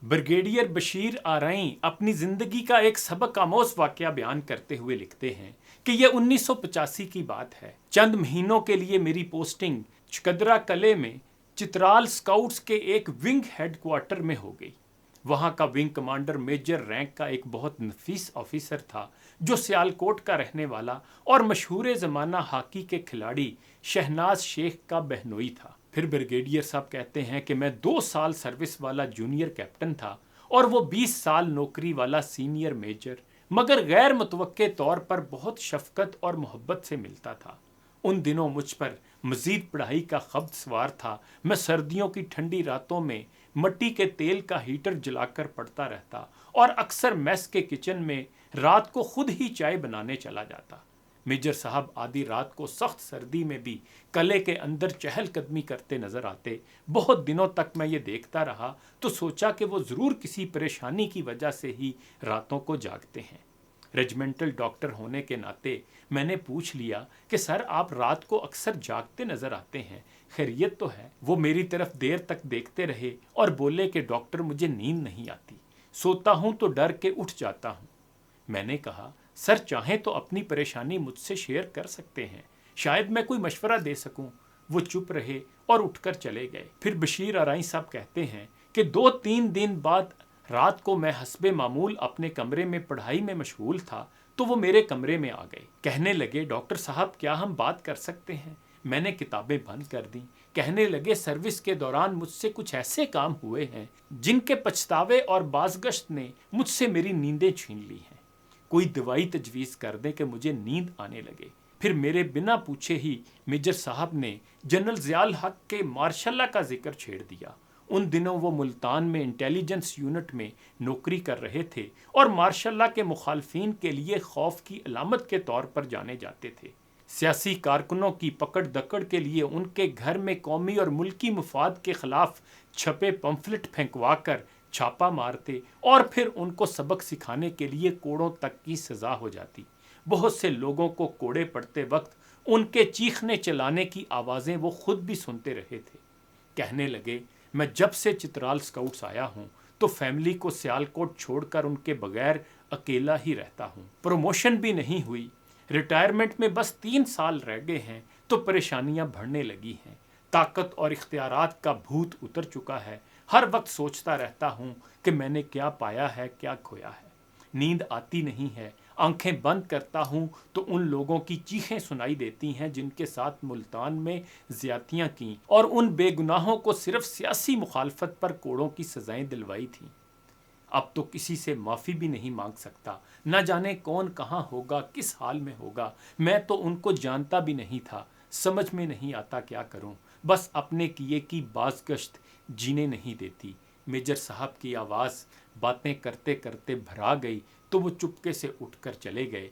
Brigadier Bashir आरई अपनी जिंदगी का एक सबक आमोज वाकया बयान करते हुए लिखते हैं कि यह 1985 की बात है। चंद महीनों के लिए मेरी पोस्टिंग चकदरा कले में चित्राल स्काउट्स के एक विंग हेडक्वार्टर में हो गई। वहां का विंग कमांडर मेजर रैंक का एक बहुत नफीस ऑफिसर था जो सियालकोट का रहने वाला और मशहूर ज़माना हॉकी के खिलाड़ी शहनाज शेख का बहनोई था। फिर ब्रिगेडियर साहब कहते हैं कि मैं 2 साल सर्विस वाला जूनियर कैप्टन था और वो 20 साल नौकरी वाला सीनियर मेजर, मगर गैर मुतवक्के तौर पर बहुत शफकत और मोहब्बत से मिलता था। उन दिनों मुझ पर मजीद पढ़ाई का खब्त सवार था। मैं सर्दियों की ठंडी रातों में मट्टी के तेल का हीटर जलाकर पड़ता रहता और अक्सर मेस के किचन में रात को खुद ही चाय बनाने चला जाता। मेजर साहब आधी रात को सख्त सर्दी में भी कले के अंदर चहलकदमी करते नजर आते। बहुत दिनों तक मैं ये देखता रहा तो सोचा कि वो ज़रूर किसी परेशानी की वजह से ही रातों को जागते हैं। रेजिमेंटल डॉक्टर होने के नाते मैंने पूछ लिया कि सर आप रात को अक्सर जागते नजर आते हैं, खैरियत तो है? वो मेरी तरफ देर तक देखते रहे और बोले कि डॉक्टर मुझे नींद नहीं आती, सोता हूं तो डर के उठ जाता हूं। मैंने कहा सर चाहें तो अपनी परेशानी मुझसे शेयर कर सकते हैं, शायद मैं कोई मशवरा दे सकूं। वो चुप रहे और उठकर चले गए। फिर बशीर आरई साहब कहते हैं कि 2-3 दिन बाद रात को मैं हस्बे मामूल अपने कमरे में पढ़ाई में मशगूल था तो वो मेरे कमरे में आ गए। कहने लगे डॉक्टर साहब क्या हम बात कर सकते हैं? मैंने किताबें बंद कर दी। कहने लगे सर्विस के दौरान मुझसे कुछ ऐसे काम हुए हैं जिनके पछतावे और बाज़गश्त ने मुझसे मेरी नींदें छीन ली हैं। कोई दवाई तजवीज़ कर दें कि मुझे नींद आने लगे। फिर मेरे बिना पूछे ही मेजर साहब ने जनरल ज़ियाउल हक के मार्शल्ला का जिक्र छेड़ दिया। उन दिनों वो मुल्तान में इंटेलिजेंस यूनिट में नौकरी कर रहे थे और मार्शल्ला के मुखालफिन के लिए खौफ की अलामत के तौर पर जाने जाते थे। सियासी कारकुनों की पकड़ दकड़ के लिए उनके घर में कौमी और मुल्की मुफाद के खिलाफ छपे पम्फलेट फेंकवा कर छापा मारते और फिर उनको सबक सिखाने के लिए कोड़ों तक की सज़ा हो जाती। बहुत से लोगों को कोड़े पड़ते वक्त उनके चीखने चलाने की आवाज़ें वो खुद भी सुनते रहे थे। कहने लगे मैं जब से चित्राल स्काउट्स आया हूँ तो फैमिली को सियालकोट छोड़कर उनके बगैर अकेला ही रहता हूँ। प्रमोशन भी नहीं हुई, रिटायरमेंट में बस 3 साल रह गए हैं तो परेशानियां बढ़ने लगी हैं। ताकत और इख्तियारात का भूत उतर चुका है। हर वक्त सोचता रहता हूँ कि मैंने क्या पाया है, क्या खोया है। नींद आती नहीं है। आंखें बंद करता हूँ तो उन लोगों की चीखें सुनाई देती हैं जिनके साथ मुल्तान में ज्यादतियाँ की और उन बेगुनाहों को सिर्फ सियासी मुखालफत पर कोड़ों की सजाएं दिलवाई थी। अब तो किसी से माफ़ी भी नहीं मांग सकता। न जाने कौन कहाँ होगा, किस हाल में होगा। मैं तो उनको जानता भी नहीं था। समझ में नहीं आता क्या करूं। बस अपने किए की बाज़गश्त जीने नहीं देती। मेजर साहब की आवाज़ बातें करते करते भरा गई तो वो चुपके से उठकर चले गए।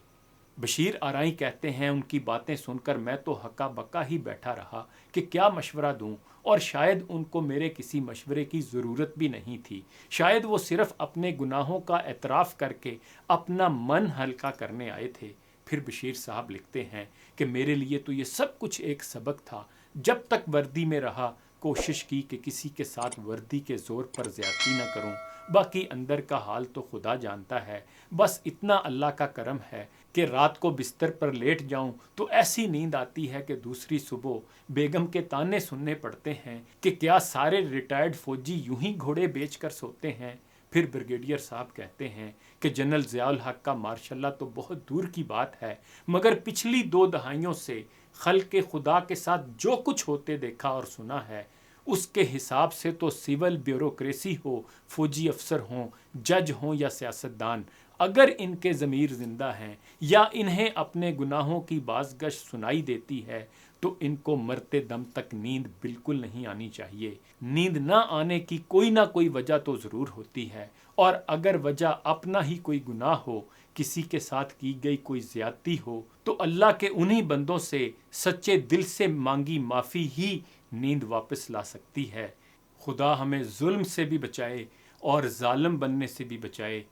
बशीर आरई कहते हैं उनकी बातें सुनकर मैं तो हक्का बक्का ही बैठा रहा कि क्या मशवरा दूं, और शायद उनको मेरे किसी मशवरे की ज़रूरत भी नहीं थी। शायद वो सिर्फ अपने गुनाहों का एतराफ़ करके अपना मन हल्का करने आए थे। फिर बशीर साहब लिखते हैं कि मेरे लिए तो ये सब कुछ एक सबक था। जब तक वर्दी में रहा कोशिश की कि किसी के साथ वर्दी के ज़ोर पर ज़्यादती न करूं। बाकी अंदर का हाल तो खुदा जानता है। बस इतना अल्लाह का करम है कि रात को बिस्तर पर लेट जाऊं तो ऐसी नींद आती है कि दूसरी सुबह बेगम के ताने सुनने पड़ते हैं कि क्या सारे रिटायर्ड फौजी यूं ही घोड़े बेचकर सोते हैं। फिर ब्रिगेडियर साहब कहते हैं कि जनरल ज़ियाउल हक का मार्शल्ला तो बहुत दूर की बात है, मगर पिछली 2 दहाइयों से खल्क़े खुदा के साथ जो कुछ होते देखा और सुना है उसके हिसाब से तो सिविल ब्यूरोक्रेसी हो, फौजी अफसर हों, जज हों या सियासतदान, अगर इनके ज़मीर ज़िंदा हैं या इन्हें अपने गुनाहों की बाज़गश्त सुनाई देती है तो इनको मरते दम तक नींद बिल्कुल नहीं आनी चाहिए। नींद ना आने की कोई ना कोई वजह तो ज़रूर होती है, और अगर वजह अपना ही कोई गुनाह हो, किसी के साथ की गई कोई ज़्यादती हो, तो अल्लाह के उन्हीं बंदों से सच्चे दिल से मांगी माफ़ी ही नींद वापस ला सकती है। खुदा हमें जुल्म से भी बचाए और जालिम बनने से भी बचाए।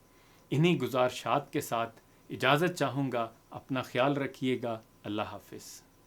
इन्हीं गुजारिशात के साथ इजाज़त चाहूँगा। अपना ख्याल रखिएगा। अल्लाह हाफ़िज़।